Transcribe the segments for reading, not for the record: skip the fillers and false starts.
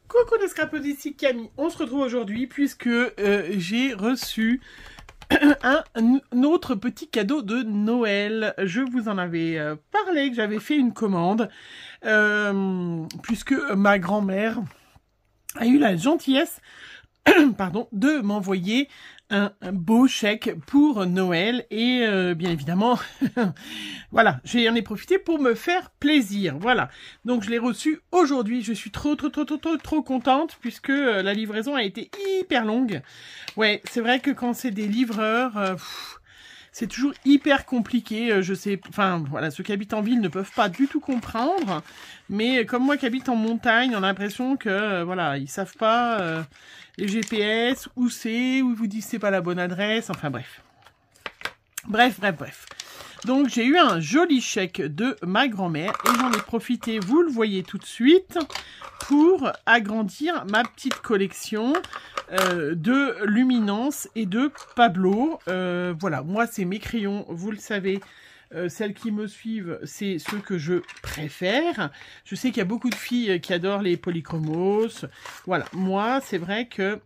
Coucou les scrapos, ici Camille. On se retrouve aujourd'hui puisque j'ai reçu un autre petit cadeau de Noël. Je vous en avais parlé, que j'avais fait une commande puisque ma grand-mère a eu la gentillesse pardon, de m'envoyer un beau chèque pour Noël et bien évidemment voilà, j'en ai profité pour me faire plaisir, voilà. Donc je l'ai reçu aujourd'hui, je suis trop contente puisque la livraison a été hyper longue. Ouais, c'est vrai que quand c'est des livreurs, c'est toujours hyper compliqué, je sais, enfin voilà, ceux qui habitent en ville ne peuvent pas du tout comprendre, mais comme moi qui habite en montagne, on a l'impression que voilà, ils savent pas les GPS, où c'est, où ils vous disent c'est pas la bonne adresse, enfin bref. Bref. Donc j'ai eu un joli chèque de ma grand-mère et j'en ai profité, vous le voyez tout de suite, pour agrandir ma petite collection de Luminance et de Pablo. Voilà, moi c'est mes crayons, vous le savez. Celles qui me suivent, c'est ceux que je préfère. Je sais qu'il y a beaucoup de filles qui adorent les polychromos. Voilà, moi, c'est vrai que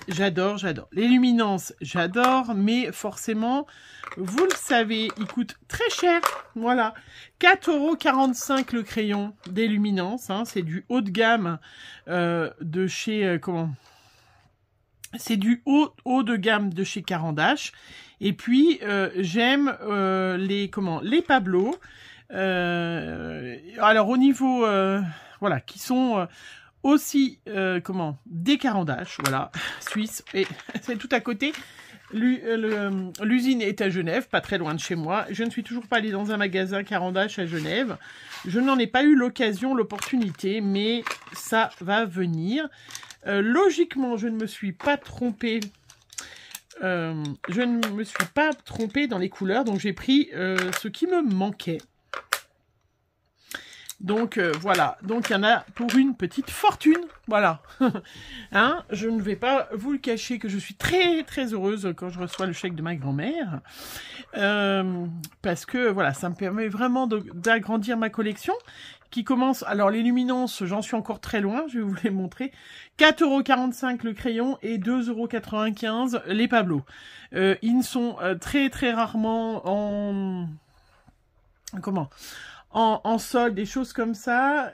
j'adore. Les luminances, j'adore, mais forcément, vous le savez, ils coûtent très cher. Voilà, 4,45 € le crayon des luminances. Hein, c'est du haut de gamme de chez... C'est du haut de gamme de chez Caran d'Ache. Et puis j'aime les Pablo. Alors au niveau voilà, qui sont aussi des Caran d'Ache, voilà, suisse, et c'est tout à côté. L'usine est à Genève, pas très loin de chez moi. Je ne suis toujours pas allée dans un magasin Caran d'Ache à Genève. Je n'en ai pas eu l'occasion, l'opportunité, mais ça va venir. Logiquement, je ne me suis pas trompée. Je ne me suis pas trompée dans les couleurs, donc j'ai pris ce qui me manquait. Donc voilà, donc il y en a pour une petite fortune, voilà. Hein, je ne vais pas vous le cacher que je suis très heureuse quand je reçois le chèque de ma grand-mère. Parce que voilà, ça me permet vraiment d'agrandir ma collection. Qui commence, alors les luminances, j'en suis encore très loin, je vais vous les montrer. 4,45 € le crayon et 2,95 € les Pablo. Ils sont très rarement en solde, des choses comme ça.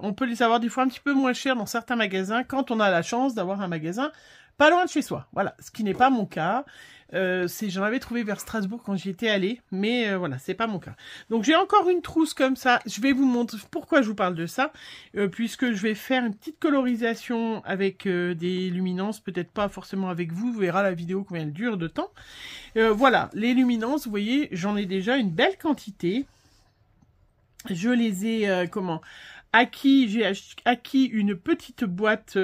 On peut les avoir des fois un petit peu moins chers dans certains magasins quand on a la chance d'avoir un magasin pas loin de chez soi. Voilà, ce qui n'est pas mon cas. J'en avais trouvé vers Strasbourg quand j'y étais allée, mais voilà, c'est pas mon cas. Donc j'ai encore une trousse comme ça. Je vais vous montrer pourquoi je vous parle de ça, puisque je vais faire une petite colorisation avec des luminances, peut-être pas forcément avec vous. Vous verrez la vidéo combien elle dure de temps. Voilà, les luminances, vous voyez, j'en ai déjà une belle quantité. Je les ai acquis. J'ai acquis une petite boîte.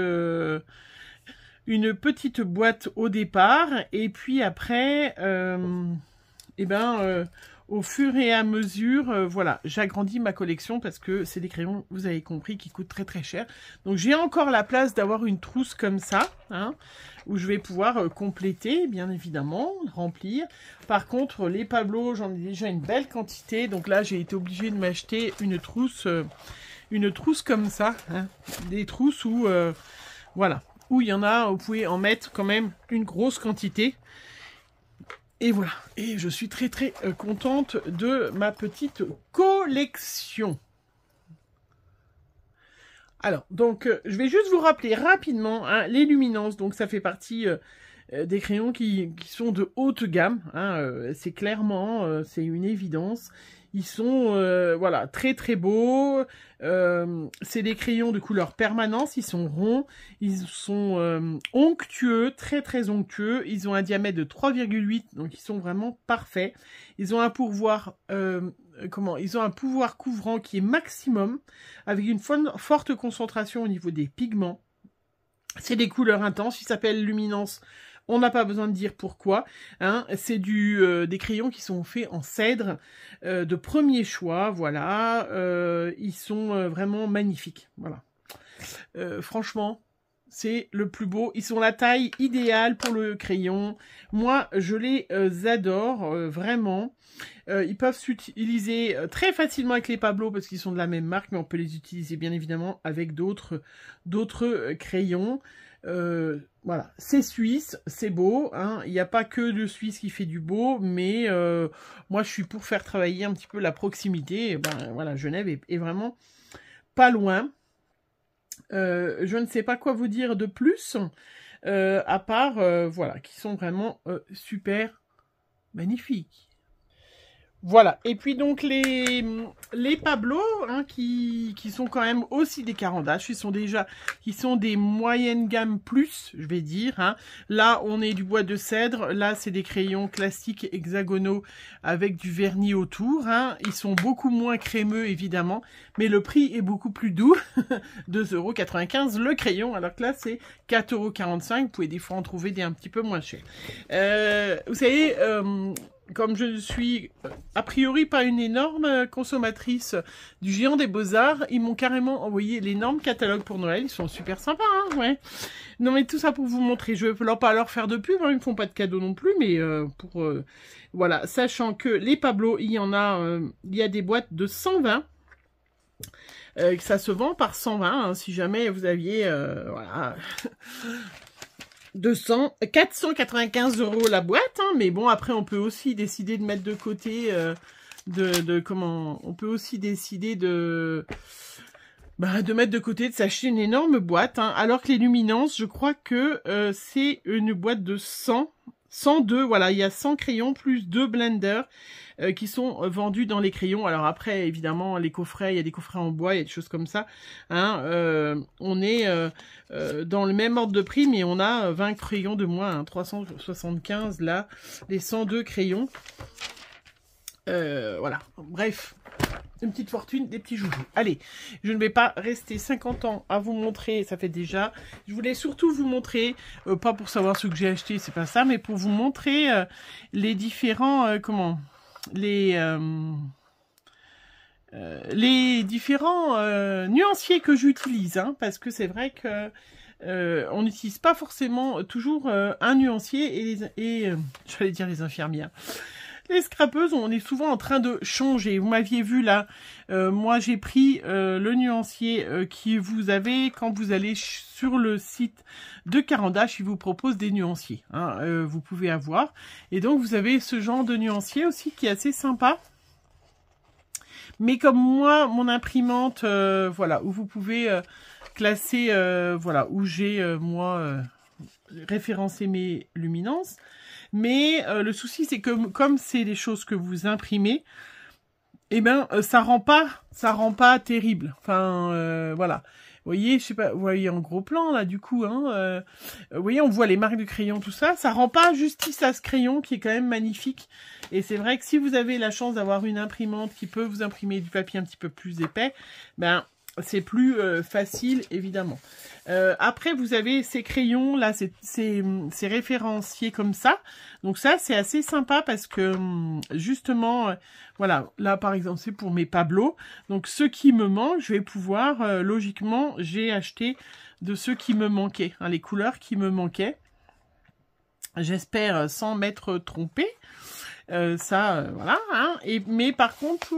Au départ, et puis après, au fur et à mesure, voilà, j'agrandis ma collection parce que c'est des crayons, vous avez compris, qui coûtent très cher. Donc j'ai encore la place d'avoir une trousse comme ça, hein, où je vais pouvoir compléter, bien évidemment, remplir. Par contre, les Pablo, j'en ai déjà une belle quantité, donc là j'ai été obligée de m'acheter une trousse comme ça, hein, des trousses où, voilà. Où il y en a, vous pouvez en mettre quand même une grosse quantité. Et voilà. Et je suis très contente de ma petite collection. Alors, donc, je vais juste vous rappeler rapidement, hein, les luminances. Donc, ça fait partie des crayons qui sont de haute gamme. Hein, c'est clairement, c'est une évidence. Ils sont, voilà, très beaux. C'est des crayons de couleur permanence. Ils sont ronds. Ils sont onctueux, très onctueux. Ils ont un diamètre de 3,8, donc ils sont vraiment parfaits. Ils ont un pouvoir, ils ont un pouvoir couvrant qui est maximum, avec une forte concentration au niveau des pigments. C'est des couleurs intenses. Ils s'appellent Luminance. On n'a pas besoin de dire pourquoi. Hein. C'est des crayons qui sont faits en cèdre de premier choix. Voilà. Ils sont vraiment magnifiques. Voilà. Franchement, c'est le plus beau. Ils sont la taille idéale pour le crayon. Moi, je les adore, vraiment. Ils peuvent s'utiliser très facilement avec les Pablo parce qu'ils sont de la même marque, mais on peut les utiliser bien évidemment avec d'autres crayons. Voilà, c'est suisse, c'est beau, hein. Il n'y a pas que le suisse qui fait du beau, mais moi je suis pour faire travailler un petit peu la proximité. Et ben voilà, Genève est vraiment pas loin. Je ne sais pas quoi vous dire de plus, à part, voilà, qui sont vraiment super magnifiques. Voilà, et puis donc les Pablo, hein, qui sont quand même aussi des Caran-d'Ache, qui sont des moyennes gammes plus, je vais dire, hein. Là, on est du bois de cèdre, là, c'est des crayons classiques hexagonaux avec du vernis autour, hein. Ils sont beaucoup moins crémeux, évidemment, mais le prix est beaucoup plus doux, 2,95 € le crayon, alors que là, c'est 4,45 €, vous pouvez des fois en trouver des un petit peu moins chers. Vous savez... comme je suis a priori pas une énorme consommatrice du Géant des Beaux-Arts, ils m'ont carrément envoyé l'énorme catalogue pour Noël. Ils sont super sympas, hein, ouais. Non mais tout ça pour vous montrer. Je vais pas leur faire de pub, hein, ils me font pas de cadeaux non plus, mais voilà, sachant que les Pablo, il y a des boîtes de 120. Que ça se vend par 120, hein, si jamais vous aviez, voilà... 495 € la boîte, hein, mais bon, après, on peut aussi décider de mettre de côté, on peut aussi décider de mettre de côté, de s'acheter une énorme boîte, hein, alors que les luminances, je crois que c'est une boîte de 102, voilà, il y a 100 crayons plus 2 blenders qui sont vendus dans les crayons. Alors après, évidemment, les coffrets, il y a des coffrets en bois, il y a des choses comme ça. Hein, on est dans le même ordre de prix, mais on a 20 crayons de moins, hein, 375 là, les 102 crayons. Voilà, bref, une petite fortune, des petits joujoux. Allez, je ne vais pas rester 50 ans à vous montrer, ça fait déjà. Je voulais surtout vous montrer, pas pour savoir ce que j'ai acheté, c'est pas ça, mais pour vous montrer les différents, les différents nuanciers que j'utilise, hein, parce que c'est vrai que on n'utilise pas forcément toujours un nuancier et j'allais dire les infirmières. Les scrapeuses, on est souvent en train de changer. Vous m'aviez vu là, moi j'ai pris le nuancier qui vous avez quand vous allez sur le site de Caran-d'Ache, il vous propose des nuanciers. Hein, vous pouvez avoir. Et donc vous avez ce genre de nuancier aussi qui est assez sympa. Mais comme moi, mon imprimante, voilà, où vous pouvez classer, voilà, où j'ai moi référencé mes luminances. Mais le souci, c'est que comme c'est des choses que vous imprimez, eh ben ça rend pas terrible. Enfin, voilà. Vous voyez, je sais pas, vous voyez en gros plan là, du coup, hein. Vous voyez, on voit les marques de crayon, tout ça. Ça rend pas justice à ce crayon qui est quand même magnifique. Et c'est vrai que si vous avez la chance d'avoir une imprimante qui peut vous imprimer du papier un petit peu plus épais, ben c'est plus facile, évidemment. Après, vous avez ces crayons, là, c'est référencié comme ça. Donc ça, c'est assez sympa parce que, justement, voilà, là, par exemple, c'est pour mes Pablo. Donc, ce qui me manque, je vais pouvoir, logiquement, j'ai acheté de ceux qui me manquaient, hein, les couleurs qui me manquaient. J'espère sans m'être trompée. Voilà. Hein. Mais par contre,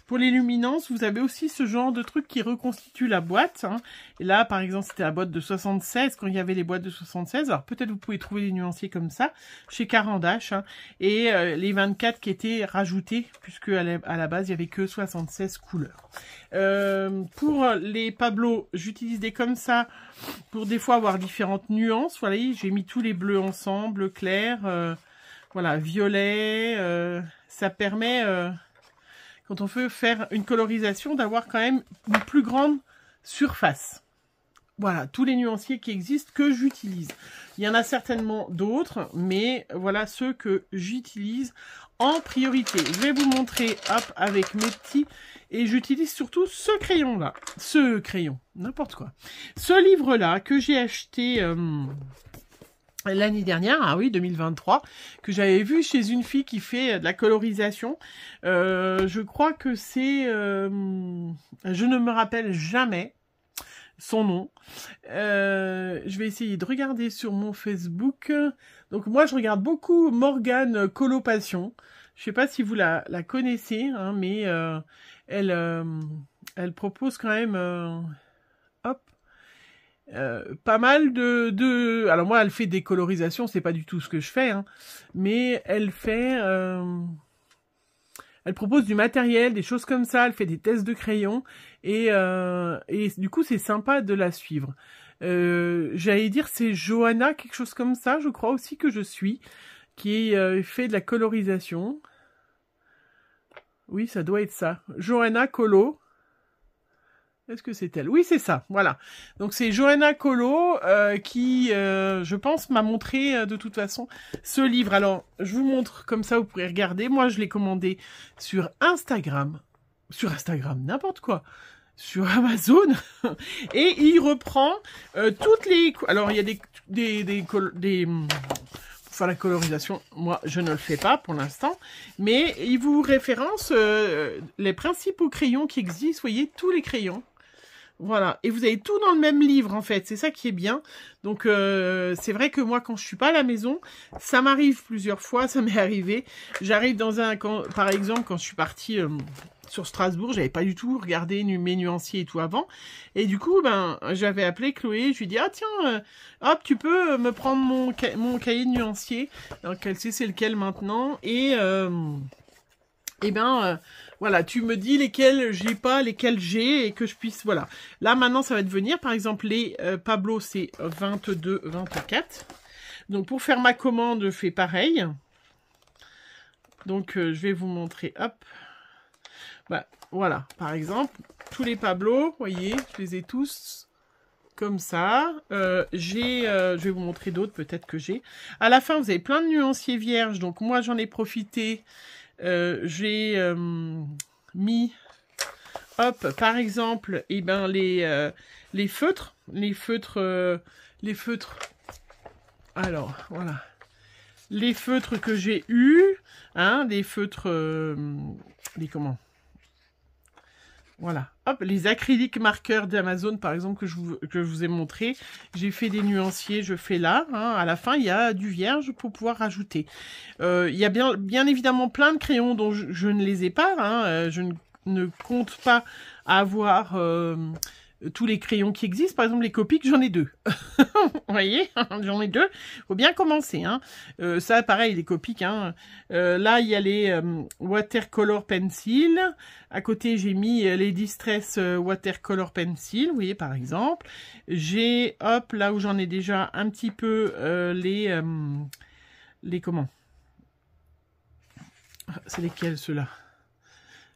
pour les luminances, vous avez aussi ce genre de truc qui reconstitue la boîte. Hein. Et là, par exemple, c'était la boîte de 76, quand il y avait les boîtes de 76. Alors, peut-être vous pouvez trouver des nuanciers comme ça chez Caran-d'Ache. Hein. Et les 24 qui étaient rajoutés, puisque à la base, il n'y avait que 76 couleurs. Pour les Pablo, j'utilise des comme ça pour des fois avoir différentes nuances. Voilà, j'ai mis tous les bleus ensemble, clair, voilà, violet. Ça permet... quand on veut faire une colorisation, d'avoir quand même une plus grande surface. Voilà, tous les nuanciers qui existent que j'utilise. Il y en a certainement d'autres, mais voilà ceux que j'utilise en priorité. Je vais vous montrer, hop, avec mes petits, et j'utilise surtout ce crayon-là. Ce crayon, n'importe quoi. Ce livre-là que j'ai acheté... l'année dernière, ah oui, 2023, que j'avais vu chez une fille qui fait de la colorisation. Je crois que c'est... je ne me rappelle jamais. son nom. Je vais essayer de regarder sur mon Facebook. Donc moi, je regarde beaucoup Morgane Colopassion. Je sais pas si vous la connaissez, hein, mais elle propose quand même hop, pas mal de... Alors moi, elle fait des colorisations, c'est pas du tout ce que je fais, hein, mais elle fait... elle propose du matériel, des choses comme ça, elle fait des tests de crayons, et du coup, c'est sympa de la suivre. J'allais dire, c'est Johanna, quelque chose comme ça, je crois aussi que je suis, qui fait de la colorisation. Oui, ça doit être ça. Johanna Colo. Est-ce que c'est elle? Oui, c'est ça, voilà. Donc c'est Johanna Colo qui, je pense, m'a montré de toute façon ce livre. Alors, je vous montre comme ça, vous pourrez regarder. Moi, je l'ai commandé sur Instagram. Sur Instagram, n'importe quoi. Sur Amazon. Et il reprend toutes les... Alors, il y a des pour faire la colorisation, moi, je ne le fais pas pour l'instant. Mais il vous référence les principaux crayons qui existent. Vous voyez, tous les crayons. Voilà, et vous avez tout dans le même livre en fait, c'est ça qui est bien. Donc c'est vrai que moi quand je suis pas à la maison, ça m'arrive plusieurs fois, ça m'est arrivé. J'arrive dans par exemple quand je suis partie sur Strasbourg, j'avais pas du tout regardé mes nuanciers et tout avant. Et du coup, ben j'avais appelé Chloé, je lui ai dit ah tiens, hop tu peux me prendre mon cahier de nuancier. Donc elle sait c'est lequel maintenant et ben voilà, tu me dis lesquels j'ai pas, lesquels j'ai, et que je puisse, voilà. Là, maintenant, ça va devenir, par exemple, les Pablo, c'est 22, 24. Donc, pour faire ma commande, je fais pareil. Donc, je vais vous montrer, hop. Bah, voilà, par exemple, tous les Pablo, vous voyez, je les ai tous comme ça. Je vais vous montrer d'autres, peut-être que j'ai. À la fin, vous avez plein de nuanciers vierges, donc moi, j'en ai profité. J'ai mis, hop, par exemple, eh ben les feutres, alors, voilà, les feutres que j'ai eus, hein, des feutres, comment, voilà, hop, les acryliques marqueurs d'Amazon, par exemple, que je vous ai montré. J'ai fait des nuanciers, je fais là. Hein, à la fin, il y a du vierge pour pouvoir rajouter. Il y a bien évidemment plein de crayons dont je ne les ai pas. Hein, je ne compte pas avoir tous les crayons qui existent. Par exemple, les Copics, j'en ai 2. Vous voyez, j'en ai 2. Faut bien commencer. Hein. Ça, pareil, les Copics. Hein. Là, il y a les Watercolor Pencil. À côté, j'ai mis les Distress Watercolor Pencil. Vous voyez, par exemple. J'ai, hop, là où j'en ai déjà un petit peu les comment? C'est lesquels, ceux-là?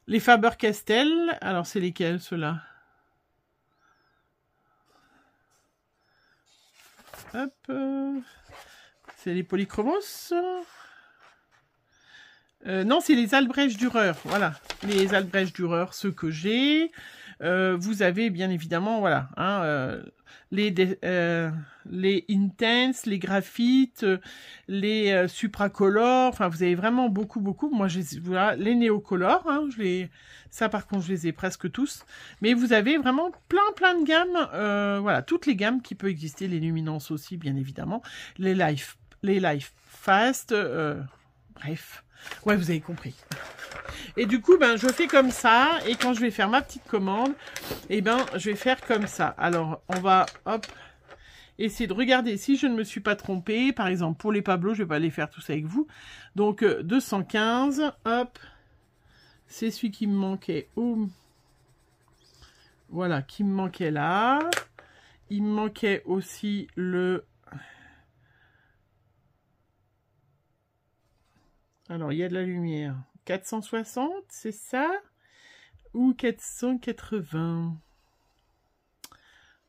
Les Faber-Castell. Alors, c'est lesquels, ceux-là? Hop, c'est les Polychromos. Non, c'est les Albrecht Dürer. Voilà, les Albrecht Dürer, ceux que j'ai. Vous avez bien évidemment, voilà, hein, les Intense, les graphites, les supracolores. Enfin, vous avez vraiment beaucoup. Moi, voilà, les néocolores. Hein, ça, par contre, je les ai presque tous. Mais vous avez vraiment plein de gammes. Voilà, toutes les gammes qui peuvent exister. Les luminances aussi, bien évidemment. Les life fast. Bref. Ouais, vous avez compris. Et du coup, ben, je fais comme ça. Et quand je vais faire ma petite commande, eh ben, je vais faire comme ça. Alors, on va, hop, essayer de regarder si je ne me suis pas trompée. Par exemple, pour les Pablo, je vais pas les faire tous avec vous. Donc, 215, hop. C'est celui qui me manquait. Voilà, qui me manquait là. Il me manquait aussi le... Alors, il y a de la lumière. 460, c'est ça? Ou 480?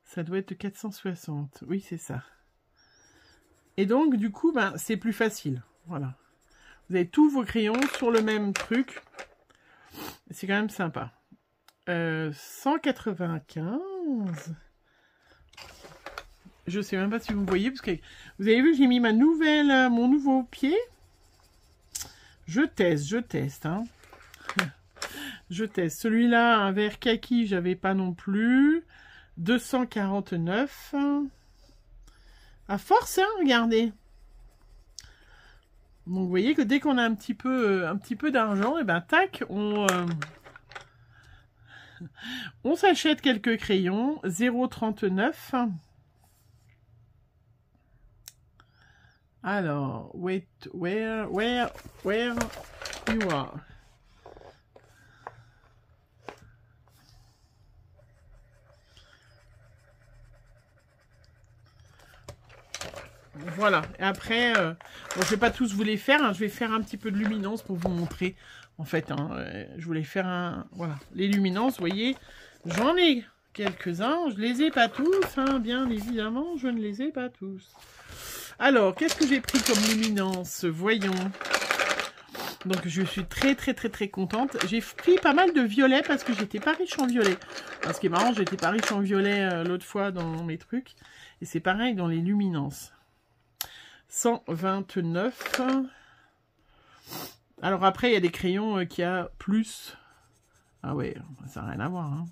Ça doit être 460. Oui, c'est ça. Et donc, du coup, ben, c'est plus facile. Voilà. Vous avez tous vos crayons sur le même truc. C'est quand même sympa. 195. Je sais même pas si vous voyez, parce que vous avez vu, j'ai mis mon nouveau pied. Je teste, hein. Je teste. Celui-là, un vert kaki, j'avais pas non plus. 249. À force, hein, regardez. Donc, vous voyez que dès qu'on a un petit peu d'argent, et ben, tac, on s'achète quelques crayons. 0,39. Alors, wait, where you are. Voilà, et après, bon, je vais pas tous vous les faire, hein, je vais faire un petit peu de luminance pour vous montrer, en fait, hein, je voulais faire voilà, les luminances, vous voyez, j'en ai quelques-uns, je les ai pas tous, hein, bien évidemment, je ne les ai pas tous. Alors, qu'est-ce que j'ai pris comme luminance? Voyons. Donc, je suis très contente. J'ai pris pas mal de violet parce que j'étais pas riche en violet. Alors, ce qui est marrant, j'étais pas riche en violet l'autre fois dans mes trucs. Et c'est pareil dans les luminances. 129. Alors après, il y a des crayons qui a plus. Ah ouais, ça n'a rien à voir. Hein.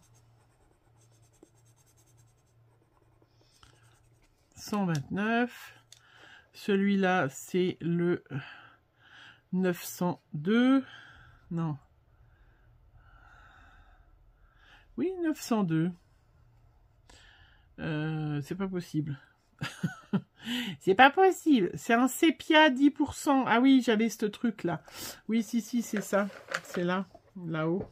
129. Celui-là, c'est le 902. Non. Oui, 902. C'est pas possible. C'est pas possible. C'est un sépia 10%. Ah oui, j'avais ce truc-là. Oui, si, c'est ça. C'est là, là-haut.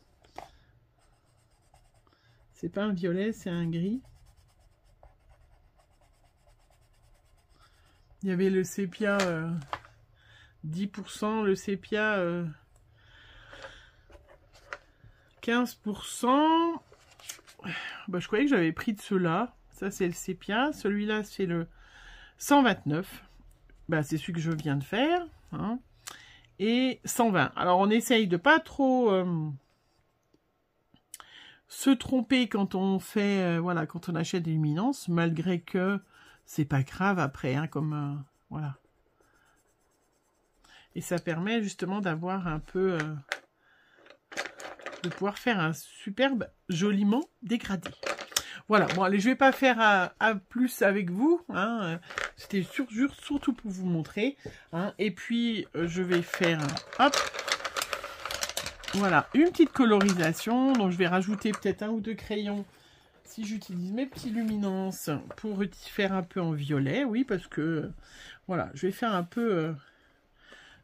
C'est pas un violet, c'est un gris. Il y avait le sépia 10%, le sépia 15%. Bah, je croyais que j'avais pris de ceux-là. Ça, c'est le sépia. Celui-là, c'est le 129. Bah, c'est celui que je viens de faire. Hein. Et 120. Alors, on essaye de pas trop se tromper quand on fait, voilà, quand on achète des luminances, malgré que c'est pas grave après, hein, comme, voilà. Et ça permet justement d'avoir un peu, de pouvoir faire un superbe, joliment dégradé. Voilà, bon allez, je vais pas faire à plus avec vous, hein, c'était surtout pour vous montrer, hein, et puis je vais faire, hop, voilà, une petite colorisation, donc je vais rajouter peut-être un ou deux crayons, si j'utilise mes petits luminances, pour faire un peu en violet, oui, parce que, voilà, je vais faire un peu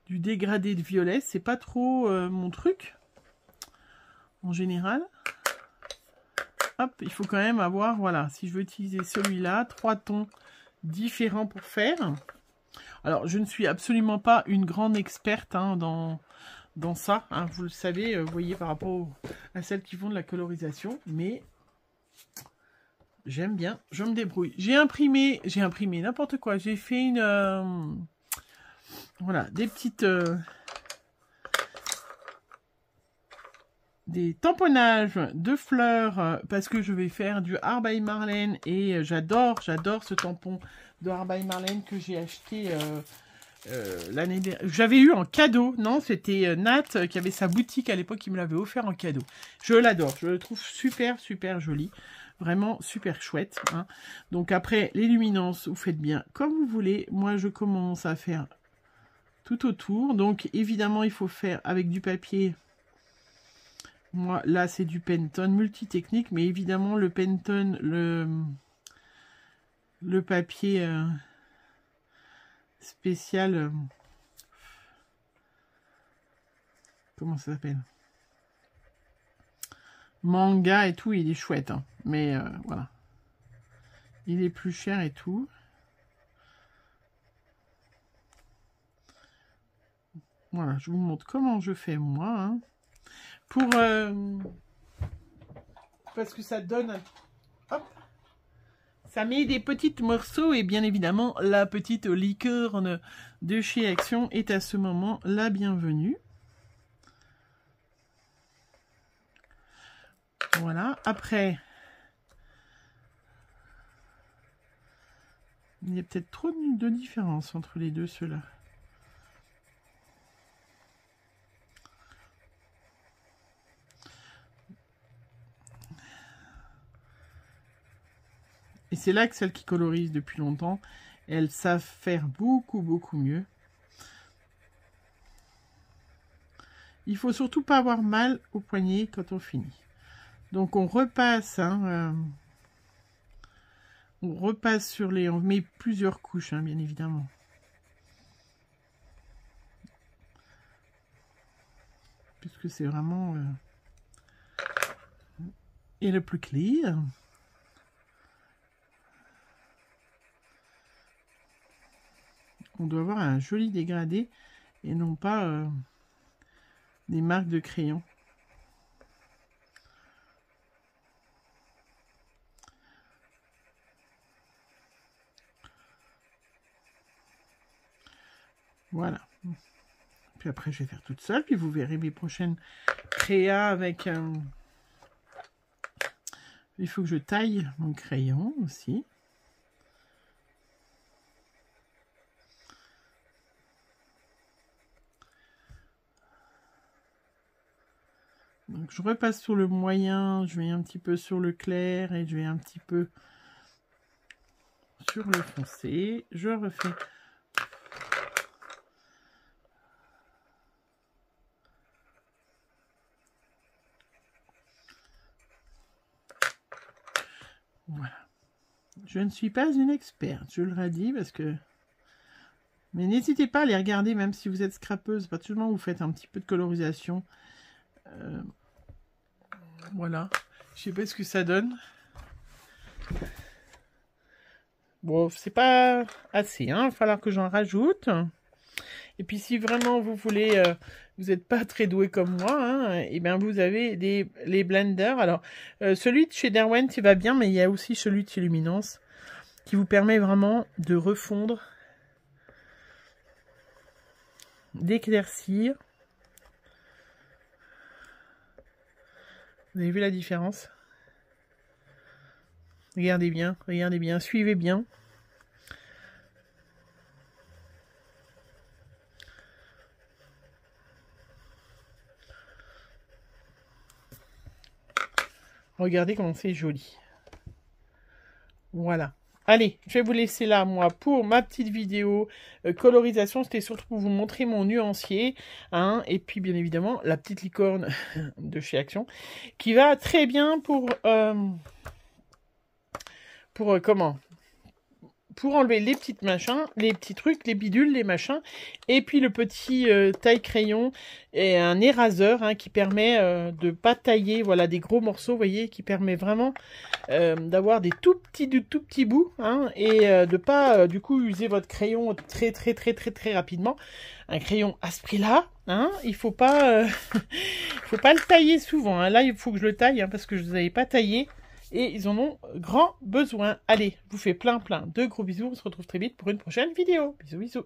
du dégradé de violet, c'est pas trop mon truc, en général. Hop, il faut quand même avoir, voilà, si je veux utiliser celui-là, 3 tons différents pour faire. Alors, je ne suis absolument pas une grande experte hein, dans ça, hein, vous le savez, vous voyez, par rapport à celles qui font de la colorisation, mais j'aime bien, je me débrouille. J'ai imprimé n'importe quoi, j'ai fait une, voilà, des petites... des tamponnages de fleurs parce que je vais faire du Art by Marlène et j'adore ce tampon de Art by Marlène que j'ai acheté l'année dernière. J'avais eu en cadeau, non, c'était Nat qui avait sa boutique à l'époque qui me l'avait offert en cadeau. Je l'adore, je le trouve super joli, vraiment super chouette. Hein. Donc après, les luminances, vous faites bien comme vous voulez. Moi, je commence à faire tout autour. Donc évidemment, il faut faire avec du papier. Moi, là, c'est du Penton multitechnique, mais évidemment, le Penton, le papier spécial, comment ça s'appelle? Manga et tout, il est chouette, hein, mais voilà. Il est plus cher et tout. Voilà, je vous montre comment je fais moi, hein. Pour parce que ça donne hop, ça met des petits morceaux et bien évidemment la petite licorne de chez Action est à ce moment la bienvenue. Voilà, après il y a peut-être trop de différence entre les deux ceux-là. Et c'est là que celles qui colorisent depuis longtemps, elles savent faire beaucoup mieux. Il faut surtout pas avoir mal au poignet quand on finit. Donc on repasse, hein, on repasse sur les... On met plusieurs couches, hein, bien évidemment. Puisque c'est vraiment... et le plus clair. On doit avoir un joli dégradé et non pas des marques de crayon. Voilà. Puis après, je vais faire toute seule. Puis vous verrez mes prochaines créas avec... Il faut que je taille mon crayon aussi. Donc je repasse sur le moyen, je vais un petit peu sur le clair et je vais un petit peu sur le foncé. Je refais. Voilà. Je ne suis pas une experte, je le redis parce que... Mais n'hésitez pas à les regarder, même si vous êtes scrapeuse. Pas seulement vous faites un petit peu de colorisation. Voilà. Je sais pas ce que ça donne. Bon, c'est pas assez, hein. Il va falloir que j'en rajoute. Et puis si vraiment vous voulez, vous n'êtes pas très doué comme moi, hein, et bien vous avez les blenders. Alors, celui de chez Derwent, il va bien, mais il y a aussi celui de chez Luminance qui vous permet vraiment de refondre, d'éclaircir. Vous avez vu la différence? Regardez bien, suivez bien. Regardez comment c'est joli. Voilà. Allez, je vais vous laisser là, moi, pour ma petite vidéo colorisation. C'était surtout pour vous montrer mon nuancier. Hein, et puis, bien évidemment, la petite licorne de chez Action. Qui va très bien pour comment? Pour enlever les petites machins, les petits trucs, les bidules, les machins. Et puis le petit taille crayon et un éraseur, hein, qui permet de pas tailler, voilà, des gros morceaux, vous voyez, qui permet vraiment d'avoir des tout petits bouts, hein, et de pas du coup user votre crayon très rapidement. Un crayon à ce prix-là, hein, il faut pas faut pas le tailler souvent, hein. Là il faut que je le taille, hein, parce que je ne les avais pas taillés. Et ils en ont grand besoin. Allez, je vous fais plein de gros bisous. On se retrouve très vite pour une prochaine vidéo. Bisous.